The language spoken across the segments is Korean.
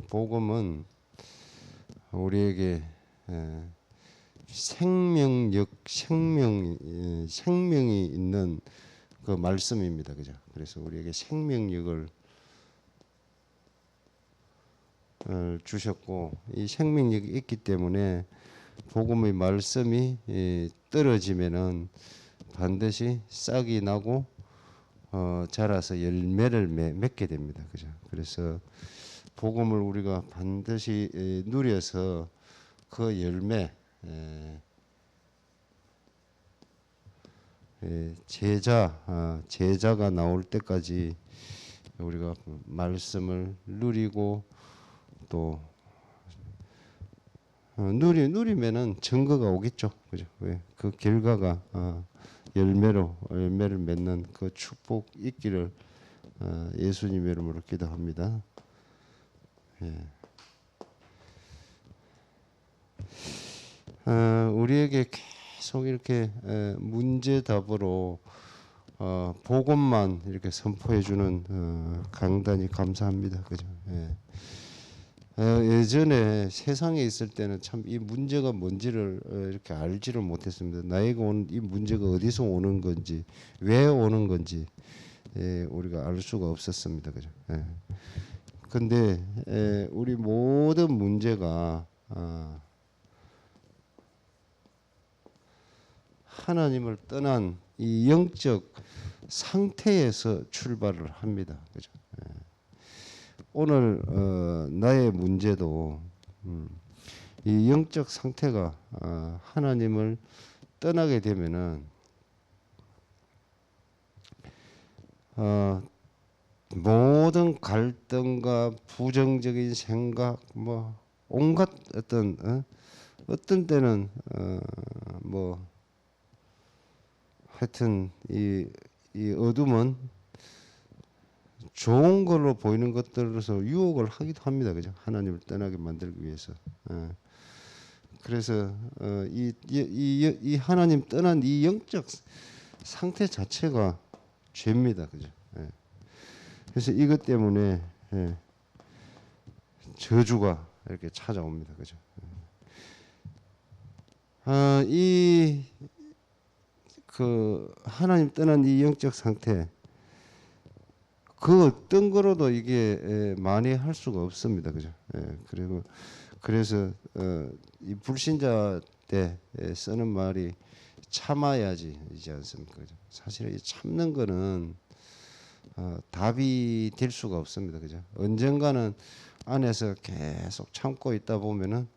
복음은 우리에게 생명력, 생명이 있는 그 말씀입니다. 그죠? 그래서 우리에게 생명력을 주셨고, 이 생명력이 있기 때문에 복음의 말씀이 떨어지면은 반드시 싹이 나고 자라서 열매를 맺게 됩니다. 그죠? 그래서 복음을 우리가 반드시 누려서 그 열매, 제자가 나올 때까지 우리가 말씀을 누리고 또 누리면은 증거가 오겠죠. 그죠? 왜? 그 결과가 열매를 맺는 그 축복 있기를 예수님의 이름으로 기도합니다. 우리에게 계속 이렇게 문제답으로 복음만 이렇게 선포해주는 강단이 감사합니다. 그죠? 예전에 세상에 있을 때는 참 이 문제가 뭔지를 이렇게 알지를 못했습니다. 나에게 온 이 문제가 어디서 오는 건지, 왜 오는 건지 우리가 알 수가 없었습니다. 그죠? 근데 우리 모든 문제가 하나님을 떠난 이 영적 상태에서 출발을 합니다. 그죠? 오늘 나의 문제도 이 영적 상태가 하나님을 떠나게 되면은 모든 갈등과 부정적인 생각, 뭐 온갖 어떤 때는 뭐 하여튼 이 어둠은 좋은 걸로 보이는 것들로서 유혹을 하기도 합니다. 그죠? 하나님을 떠나게 만들기 위해서. 그래서 이 하나님 떠난 이 영적 상태 자체가 죄입니다. 그죠? 그래서 이것 때문에 저주가 이렇게 찾아옵니다. 그죠? 그 하나님 떠난 이 영적 상태, 그 어떤 거로도 이게 만회할 수가 없습니다. 그죠? 그래서 이 불신자 때 쓰는 말이 참아야지이지 않습니까? 그죠? 사실 이 참는 거는 답이 될 수가 없습니다. 그죠? 언젠가는 안에서 계속 참고 있다 보면은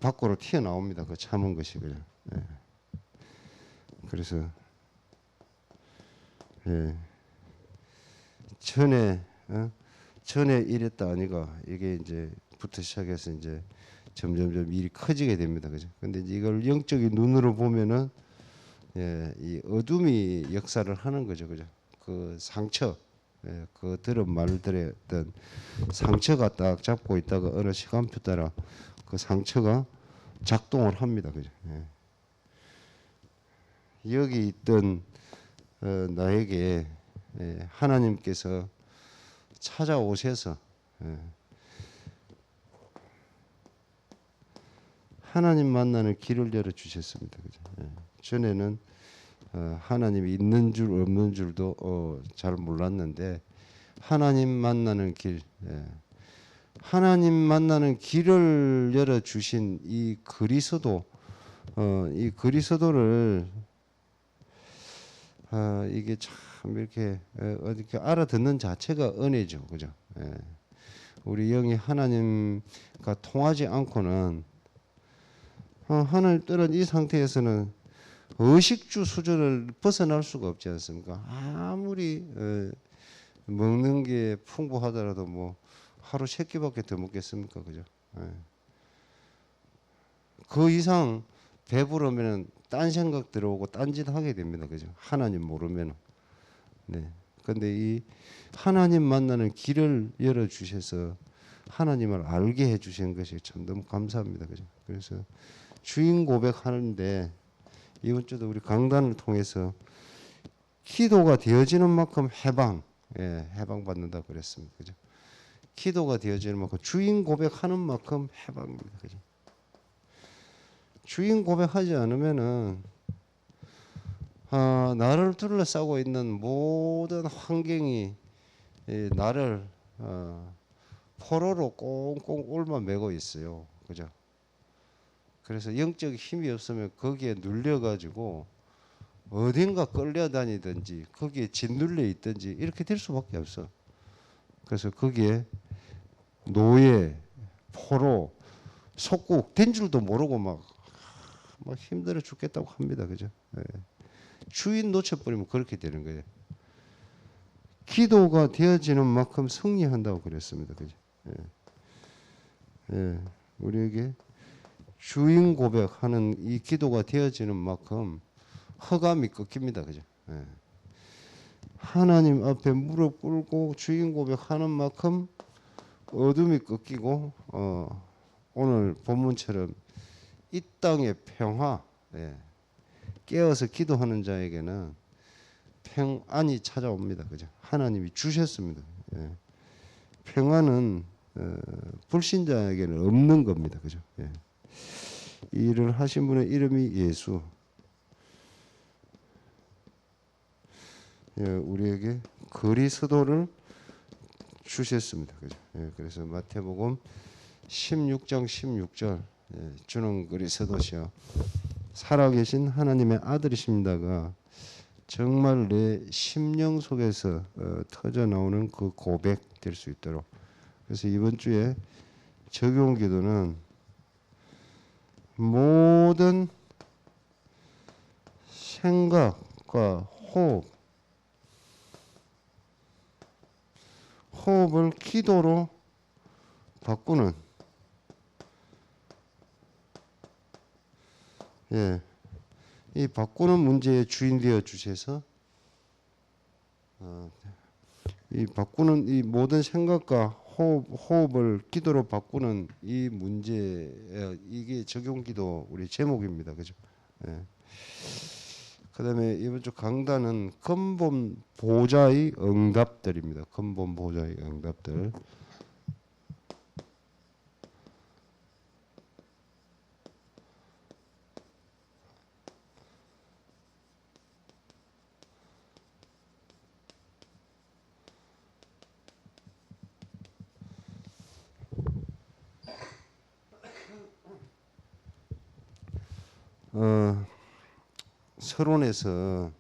밖으로 튀어나옵니다. 그 참은 것이. 그죠? 그래서 전에 이랬다 아니가 이게 이제부터 시작해서 이제 점점점 일이 커지게 됩니다. 그죠? 근데 이걸 영적인 눈으로 보면은 이 어둠이 역사를 하는 거죠. 그죠? 그 상처, 그 들은 말들의 어떤 상처가 딱 잡고 있다가 어느 시간표 따라 그 상처가 작동을 합니다. 그죠? 여기 있던 나에게 하나님께서 찾아오셔서 하나님 만나는 길을 열어 주셨습니다. 그죠? 전에는 하나님이 있는 줄 없는 줄도 잘 몰랐는데 하나님 만나는 길, 하나님 만나는 길을 열어 주신 이 그리스도를 이게 참 이렇게 알아듣는 자체가 은혜죠. 그죠? 우리 영이 하나님과 통하지 않고는 하나님 떠난 이 상태에서는 의식주 수준을 벗어날 수가 없지 않습니까? 아무리 먹는 게 풍부하더라도 뭐 하루 3끼밖에 더 먹겠습니까? 그죠? 그 이상 배부르면 딴 생각 들어오고 딴짓 하게 됩니다. 그죠? 하나님 모르면. 네. 근데 이 하나님 만나는 길을 열어 주셔서 하나님을 알게 해 주신 것이 참 너무 감사합니다. 그죠? 그래서 주인 고백하는데 이번 주도 우리 강단을 통해서 기도가 되어지는 만큼 해방받는다고 그랬습니다. 그죠? 기도가 되어지는 만큼 주인 고백하는 만큼 해방입니다. 그죠? 주인 고백하지 않으면은 나를 둘러싸고 있는 모든 환경이 나를 포로로 꽁꽁 옮아매고 있어요. 그죠? 그래서 영적 힘이 없으면 거기에 눌려가지고 어딘가 끌려다니든지 거기에 짓눌려 있든지 이렇게 될 수밖에 없어. 그래서 거기에 노예, 포로, 속국 된 줄도 모르고 막 힘들어 죽겠다고 합니다. 그죠? 예. 주인 놓쳐버리면 그렇게 되는 거예요. 기도가 되어지는 만큼 승리한다고 그랬습니다. 그죠? 예. 예. 우리에게 주인 고백하는 이 기도가 되어지는 만큼 허감이 꺾입니다. 그죠? 예. 하나님 앞에 무릎 꿇고 주인 고백하는 만큼 어둠이 꺾이고 오늘 본문처럼 이 땅의 평화, 예. 깨어서 기도하는 자에게는 평안이 찾아옵니다. 그죠? 하나님이 주셨습니다. 예. 평안은 불신자에게는 없는 겁니다. 그죠? 예. 이 일을 하신 분의 이름이 예수. 예, 우리에게 그리스도를 주셨습니다. 그죠? 예, 그래서 마태복음 16장 16절 주는 그리스도시여 살아계신 하나님의 아들이십니다가 정말 내 심령 속에서 터져 나오는 그 고백 될 수 있도록. 그래서 이번 주에 적용 기도는 모든 생각과 호흡을 기도로 바꾸는, 예, 이 바꾸는 문제의 주인 되어 주셔서 이 바꾸는 이 모든 생각과 호흡을 기도로 바꾸는 이 문제, 이게 적용기도 우리 제목입니다. 그죠? 예. 그다음에 이번 주 강단은 근본 보좌의 응답들입니다. 근본 보좌의 응답들. 서론에서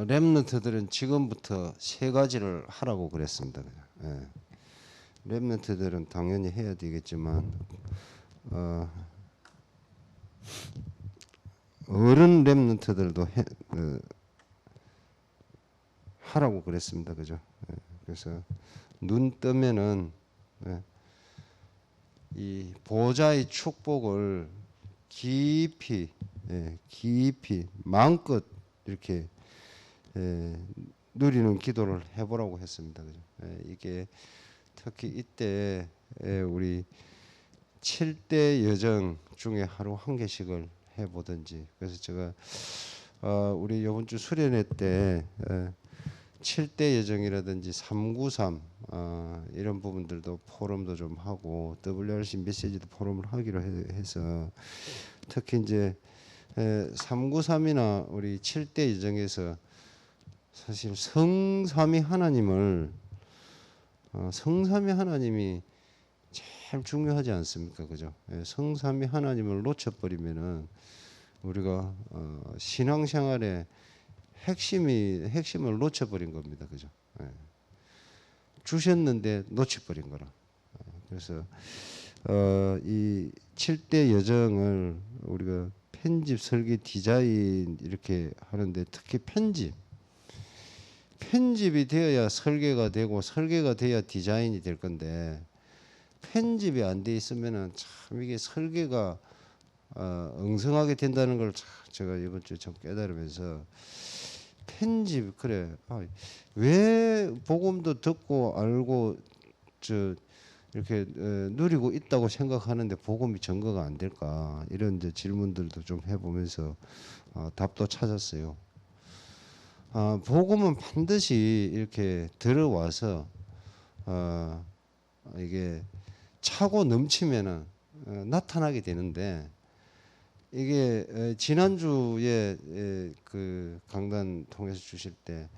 렘넌트들은 지금부터 세 가지를 하라고 그랬습니다. 예. 렘넌트들은 당연히 해야 되겠지만 어른 렘넌트들도 하라고 그랬습니다. 그죠? 예. 그래서 눈 뜨면은 이 보좌의 축복을 깊이 마음껏 이렇게 누리는 기도를 해보라고 했습니다. 그죠? 이게 특히 이때 우리 7대 여정 중에 하루 한 개씩을 해보든지. 그래서 제가 우리 이번 주 수련회 때 7대 여정이라든지 393 이런 부분들도 포럼도 좀 하고 WRC 메시지도 포럼을 하기로 해서 특히 이제 393이나 우리 7대 여정에서 사실 성삼위 하나님을 성삼위 하나님이 참 중요하지 않습니까? 그죠? 성삼위 하나님을 놓쳐버리면은 우리가 신앙생활에 핵심을 놓쳐버린 겁니다. 그죠? 주셨는데 놓쳐버린 거라. 그래서 이 7대 여정을 우리가 편집, 설계, 디자인 이렇게 하는데 특히 편집이 되어야 설계가 되고 설계가 돼야 디자인이 될 건데 편집이 안 돼 있으면은 참 이게 설계가 엉성하게 된다는 걸 제가 이번 주에 참 깨달으면서 편집 그래 왜 복음도 듣고 알고 이렇게 누리고 있다고 생각하는데 복음이 증거가 안 될까 이런 이제 질문들도 좀 해보면서 답도 찾았어요. 복음은 반드시 이렇게 들어와서 이게 차고 넘치면은 나타나게 되는데 이게 지난주에 그 강단 통해서 주실 때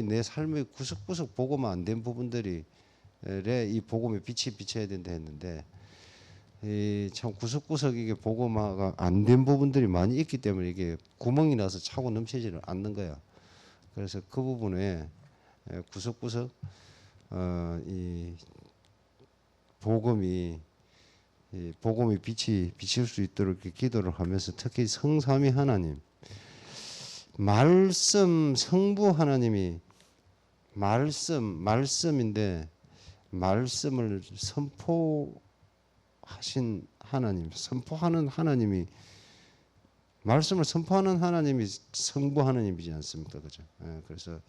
내 삶의 구석구석 복음 안 된 부분들이 이 복음에 빛이 비쳐야 된다 했는데 이 참 구석구석 이게 복음화가 안 된 부분들이 많이 있기 때문에 이게 구멍이 나서 차고 넘치지를 않는 거야. 그래서 그 부분에 구석구석 이 복음이 이 복음의 빛이 비칠 수 있도록 이렇게 기도를 하면서 특히 성삼위 하나님, 말씀 성부 하나님이 말씀인데 말씀을 선포하신 하나님, 선포하는 하나님이 말씀을 선포하는 하나님이 성부 하나님이지 않습니까, 그죠? 그래서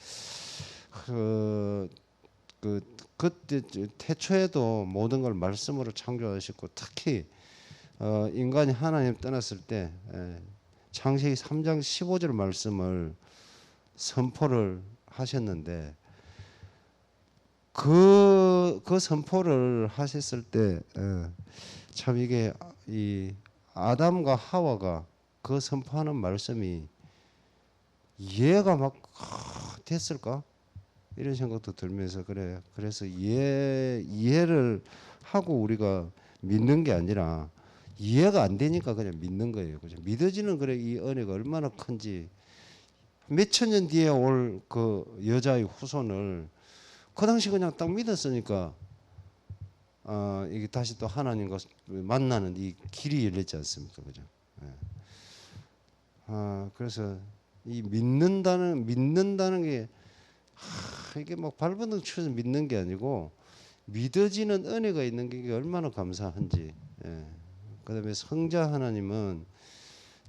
그때 태초에도 모든 걸 말씀으로 창조하셨고 특히 인간이 하나님 떠났을 때 창세기 3장 15절 말씀을 선포를 하셨는데 그 선포를 하셨을 때 참 이게 이 아담과 하와가 그 선포하는 말씀이 이해가 막 됐을까? 이런 생각도 들면서 그래서 이해를 하고 우리가 믿는 게 아니라 이해가 안 되니까 그냥 믿는 거예요. 그죠? 믿어지는 이 은혜가 얼마나 큰지 몇천 년 뒤에 올 그 여자의 후손을 그 당시 그냥 딱 믿었으니까 이게 다시 또 하나님과 만나는 이 길이 열렸지 않습니까? 그죠? 그래서 이 믿는다는 게 이게 막 발버둥 쳐서 믿는 게 아니고 믿어지는 은혜가 있는 게 얼마나 감사한지. 그다음에 성자 하나님은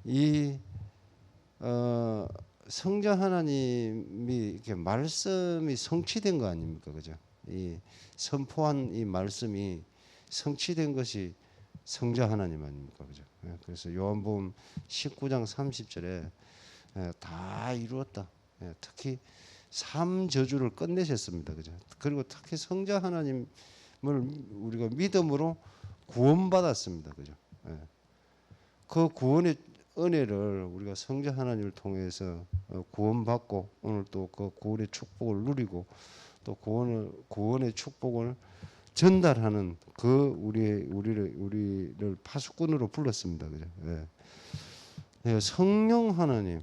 이 성자 하나님이 이렇게 말씀이 성취된 거 아닙니까, 그죠? 이 선포한 이 말씀이 성취된 것이 성자 하나님 아닙니까, 그죠? 그래서 요한복음 19장 30절에 다 이루었다. 특히 3저주를 끝내셨습니다, 그죠? 그리고 특히 성자 하나님을 우리가 믿음으로 구원받았습니다, 그죠? 그 구원의 은혜를 우리가 성자 하나님을 통해서 구원받고 오늘 또 그 구원의 축복을 누리고 또 구원의 축복을 전달하는 그 우리를 파수꾼으로 불렀습니다, 그죠? 성령 하나님,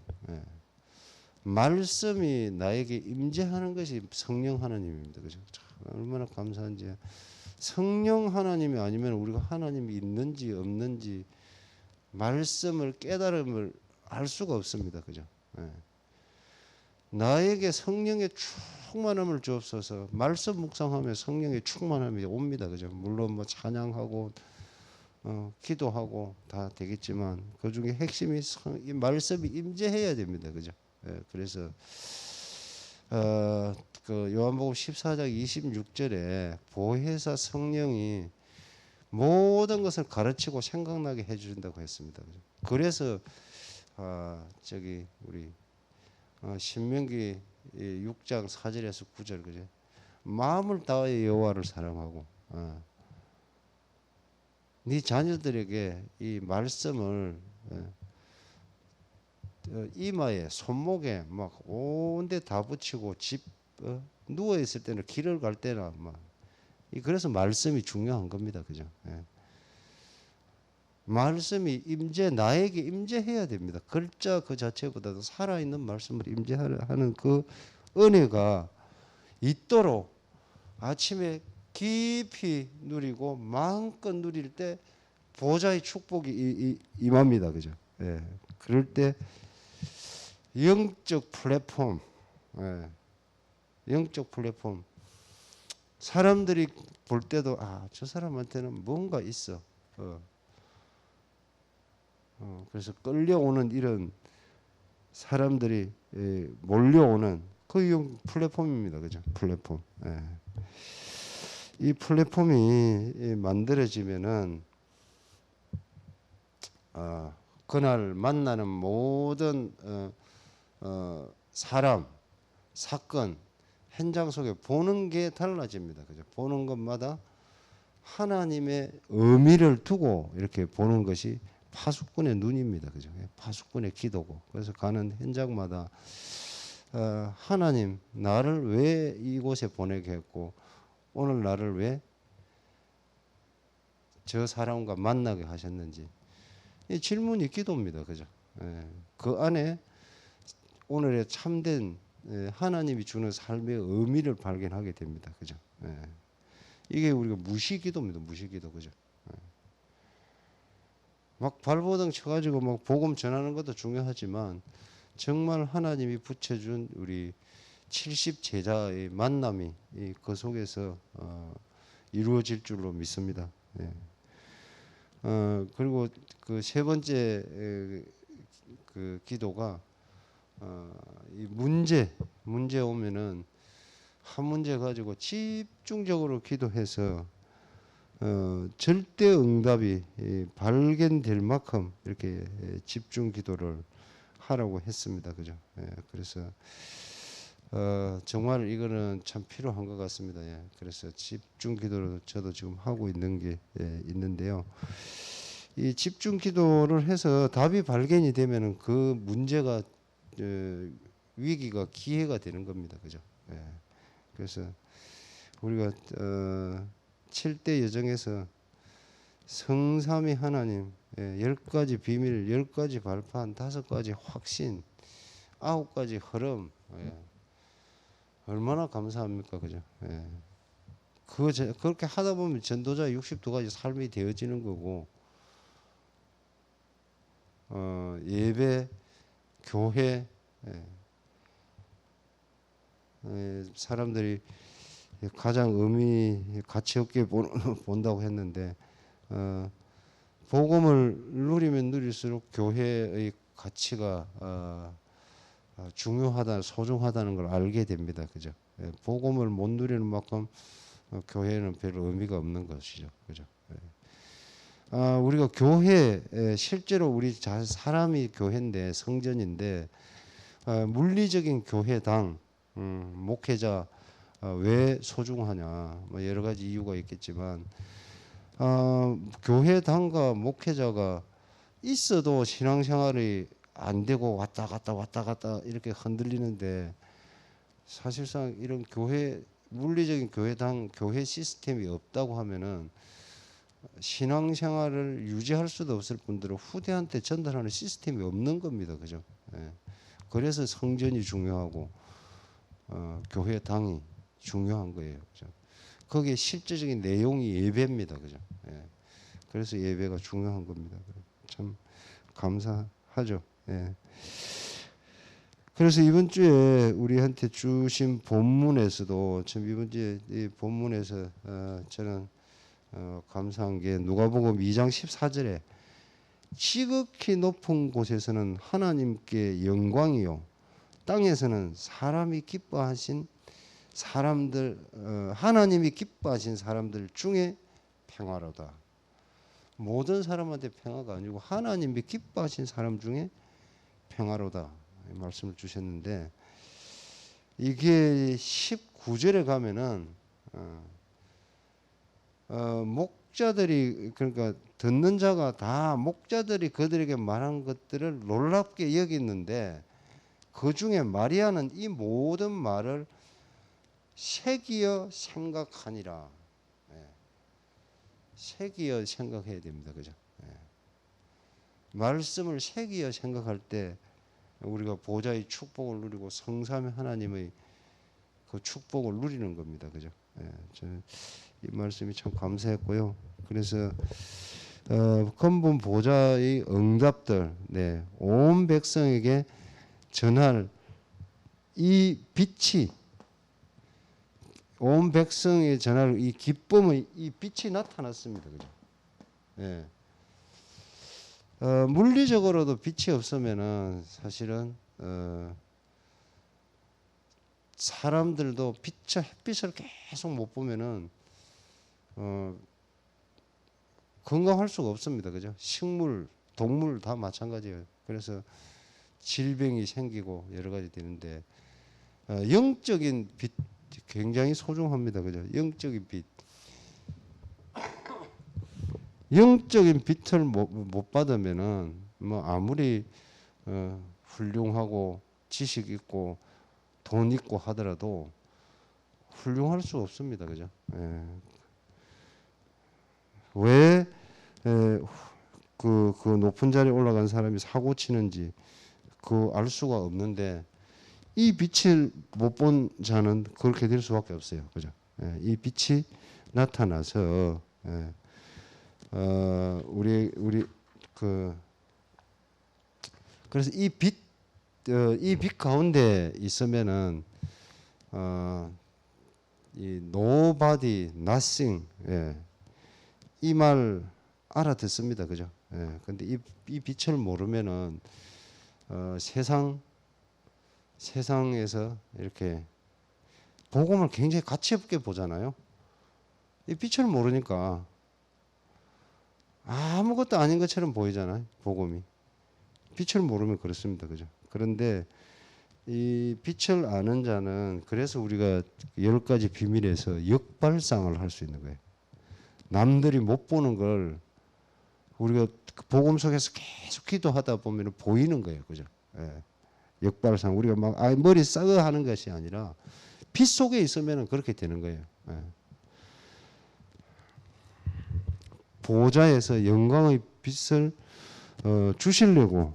말씀이 나에게 임재하는 것이 성령 하나님입니다, 그죠? 참 얼마나 감사한지. 성령 하나님이 아니면 우리가 하나님이 있는지 없는지 말씀을 깨달음을 알 수가 없습니다, 그죠? 나에게 성령의 충만함을 주옵소서. 말씀 묵상하면 성령의 충만함이 옵니다, 그죠? 물론 뭐 찬양하고 기도하고 다 되겠지만 그 중에 핵심이 이 말씀이 임재해야 됩니다, 그죠? 그래서 그 요한복음 14장 26절에 보혜사 성령이 모든 것을 가르치고 생각나게 해준다고 했습니다, 그죠? 그래서 저기 우리 신명기 6장 4절에서 9절, 그죠? 마음을 다하여 여호와를 사랑하고 네 자녀들에게 이 말씀을 이마에 손목에 막 온데 다 붙이고 누워 있을 때는 길을 갈 때나 막 그래서 말씀이 중요한 겁니다, 그죠? 말씀이 나에게 임재해야 됩니다. 글자 그 자체보다도 살아있는 말씀을 임재하는 그 은혜가 있도록 아침에 깊이 누리고 마음껏 누릴 때 보좌의 축복이 임합니다, 그죠? 그럴 때 영적 플랫폼, 영적 플랫폼 사람들이 볼 때도 저 사람한테는 뭔가 있어. 그래서 끌려오는 이런 사람들이 몰려오는 그 플랫폼입니다, 그죠? 플랫폼. 이 플랫폼이 만들어지면은 그날 만나는 모든 사람, 사건, 현장 속에 보는 게 달라집니다. 그죠? 보는 것마다 하나님의 의미를 두고 이렇게 보는 것이 파수꾼의 눈입니다. 그죠? 파수꾼의 기도고. 그래서 가는 현장마다 하나님 나를 왜 이곳에 보내게 했고 오늘 나를 왜 저 사람과 만나게 하셨는지 이 질문이 기도입니다. 그죠? 그 안에 오늘의 참된 하나님이 주는 삶의 의미를 발견하게 됩니다. 그죠? 이게 우리가 무시기도입니다. 무시기도. 그죠? 막 발버둥 쳐가지고 막 복음 전하는 것도 중요하지만 정말 하나님이 붙여준 우리 70 제자의 만남이 그 속에서 이루어질 줄로 믿습니다. 그리고 그 세 번째 그 기도가 이 문제 오면은 한 문제 가지고 집중적으로 기도해서 절대 응답이 발견될 만큼 이렇게 집중 기도를 하라고 했습니다. 그죠? 그래서 정말 이거는 참 필요한 것 같습니다. 그래서 집중 기도를 저도 지금 하고 있는 게 있는데요. 이 집중 기도를 해서 답이 발견이 되면은 그 문제가 위기가 기회가 되는 겁니다. 그죠? 그래서 우리가 7대 여정에서 성삼위 하나님 10가지 비밀, 10가지 발판, 5가지 확신, 9가지 흐름 얼마나 감사합니까? 그죠? 그렇게 하다 보면 전도자 62가지 삶이 되어지는 거고 예배, 교회 사람들이 가장 가치 없게 본다고 했는데 복음을 누리면 누릴수록 교회의 가치가 중요하다, 소중하다는 걸 알게 됩니다. 그죠? 복음을 못 누리는 만큼 교회는 별 의미가 없는 것이죠. 그죠? 우리가 교회 실제로 우리 사람이 교회인데 성전인데 물리적인 교회당 목회자 왜 소중하냐 뭐 여러 가지 이유가 있겠지만 교회당과 목회자가 있어도 신앙생활이 안 되고 왔다 갔다 이렇게 흔들리는데 사실상 이런 물리적인 교회당 교회 시스템이 없다고 하면은 신앙생활을 유지할 수도 없을 뿐더러 후대한테 전달하는 시스템이 없는 겁니다. 그죠? 그래서 성전이 중요하고 교회당이 중요한 거예요. 그죠? 거기에 실제적인 내용이 예배입니다. 그죠? 그래서 예배가 중요한 겁니다. 참 감사하죠. 그래서 이번 주에 우리한테 주신 본문에서도 참 이번 주에 이 본문에서 저는 감사한 게 누가복음 2장 14절에 지극히 높은 곳에서는 하나님께 영광이요 땅에서는 사람이 기뻐하신 사람들 하나님이 기뻐하신 사람들 중에 평화로다. 모든 사람한테 평화가 아니고 하나님이 기뻐하신 사람 중에 평화로다 말씀을 주셨는데 이게 19절에 가면은 목자들이 그러니까 듣는 자가 다 목자들이 그들에게 말한 것들을 놀랍게 여겼는데 그 중에 마리아는 이 모든 말을 새기어 생각하니라. 새기어 생각해야 됩니다. 그죠? 말씀을 새기어 생각할 때 우리가 보좌의 축복을 누리고 성삼위 하나님의 그 축복을 누리는 겁니다. 그죠? 저는 이 말씀이 참 감사했고요. 그래서 근본 보좌의 응답들, 온 백성에게 전할 이 빛이 온 백성에 전할 이 기쁨의 이 빛이 나타났습니다. 그죠? 물리적으로도 빛이 없으면은 사실은 사람들도 햇빛을 계속 못 보면은 건강할 수가 없습니다. 그죠? 식물, 동물 다 마찬가지예요. 그래서 질병이 생기고 여러 가지 되는데 영적인 빛, 굉장히 소중합니다. 그죠? 영적인 빛. 영적인 빛을 못 받으면은 뭐 아무리 훌륭하고 지식 있고 돈 있고 하더라도 훌륭할 수 없습니다. 그죠? 예. 왜 그 높은 자리에 올라간 사람이 사고 치는지 알 수가 없는데 이 빛을 못 본 자는 그렇게 될 수밖에 없어요. 그죠? 예. 이 빛이 나타나서 우리 그래서 이 빛 가운데 있으면은 이 nobody, nothing, 이 말 알아듣습니다, 그죠? 근데 이 빛을 모르면은 세상에서 이렇게 복음을 굉장히 가치 없게 보잖아요. 이 빛을 모르니까 아무것도 아닌 것처럼 보이잖아요, 복음이. 빛을 모르면 그렇습니다, 그죠? 그런데 이 빛을 아는 자는 그래서 우리가 10가지 비밀에서 역발상을 할 수 있는 거예요. 남들이 못 보는 걸 우리가 복음 속에서 계속 기도하다 보면 보이는 거예요, 그죠? 역발상 우리가 막 머리 싸고 하는 것이 아니라 빛 속에 있으면 그렇게 되는 거예요. 보좌에서 영광의 빛을 주시려고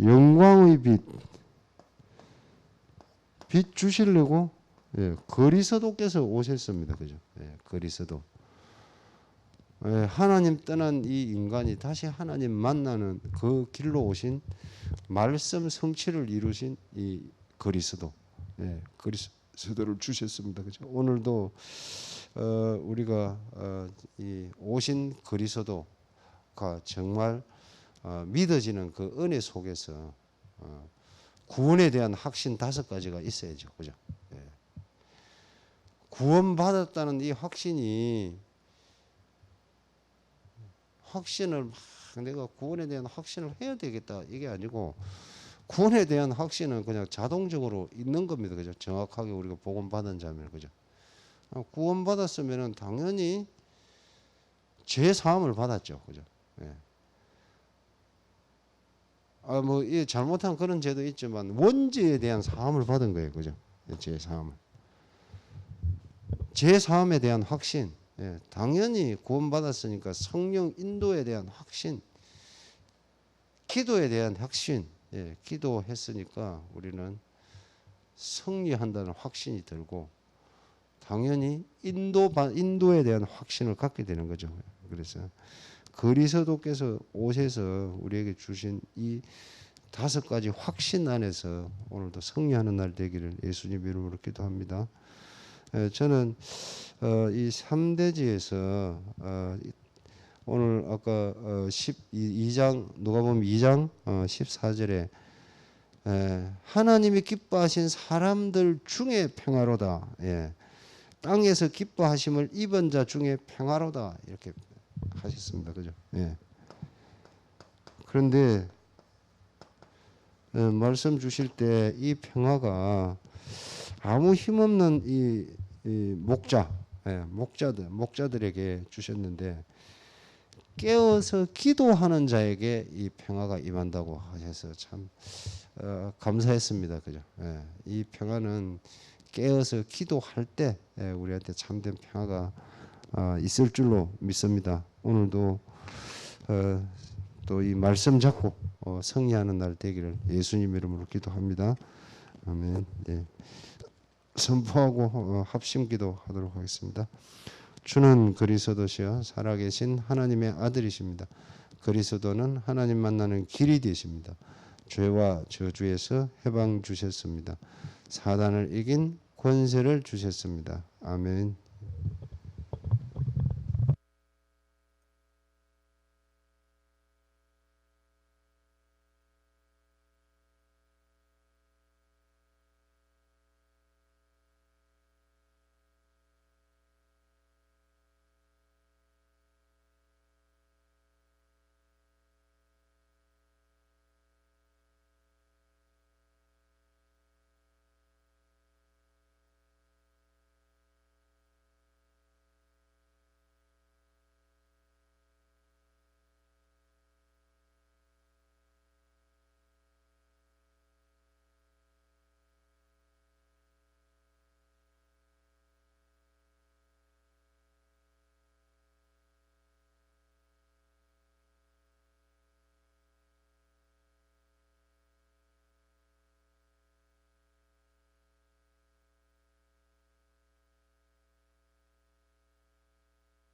영광의 빛 주시려고 그리스도께서 오셨습니다. 그죠? 그리스도. 하나님 떠난 이 인간이 다시 하나님 만나는 그 길로 오신 말씀 성취를 이루신 이 그리스도. 그리스도를 주셨습니다. 그죠? 오늘도 우리가 이 오신 그리스도가 정말 믿어지는 그 은혜 속에서 구원에 대한 확신 5가지가 있어야죠. 그죠? 구원받았다는 이 확신을 내가 구원에 대한 확신을 해야 되겠다 이게 아니고 구원에 대한 확신은 그냥 자동적으로 있는 겁니다. 그죠? 정확하게 우리가 복음 받은 자면 그죠? 구원 받았으면은 당연히 죄 사함을 받았죠. 그죠? 뭐 잘못한 그런 죄도 있지만 원죄에 대한 사함을 받은 거예요. 그죠? 죄 사함을. 죄 사함에 대한 확신. 당연히 구원받았으니까 성령 인도에 대한 확신, 기도에 대한 확신, 기도했으니까 우리는 승리한다는 확신이 들고 당연히 인도에 대한 확신을 갖게 되는 거죠. 그래서 그리스도께서 오셔서 우리에게 주신 이 5가지 확신 안에서 오늘도 승리하는 날 되기를 예수님 이름으로 기도합니다. 저는 이 3대지에서 오늘 아까 12장 누가복음 2장 14절에 하나님이 기뻐하신 사람들 중에 평화로다. 땅에서 기뻐하심을 입은 자 중에 평화로다. 이렇게 하셨습니다. 그죠? 그런데 말씀 주실 때 이 평화가 아무 힘없는 이 목자들에게 주셨는데 깨어서 기도하는 자에게 이 평화가 임한다고 하셔서 참 감사했습니다. 그죠? 이 평화는 깨어서 기도할 때 우리한테 참된 평화가 있을 줄로 믿습니다. 오늘도 또 이 말씀 잡고 승리하는 날 되기를 예수님 이름으로 기도합니다. 아멘. 선포하고 합심기도 하도록 하겠습니다. 주는 그리스도시여 살아계신 하나님의 아들이십니다. 그리스도는 하나님 만나는 길이 되십니다. 죄와 저주에서 해방 주셨습니다. 사단을 이긴 권세를 주셨습니다. 아멘.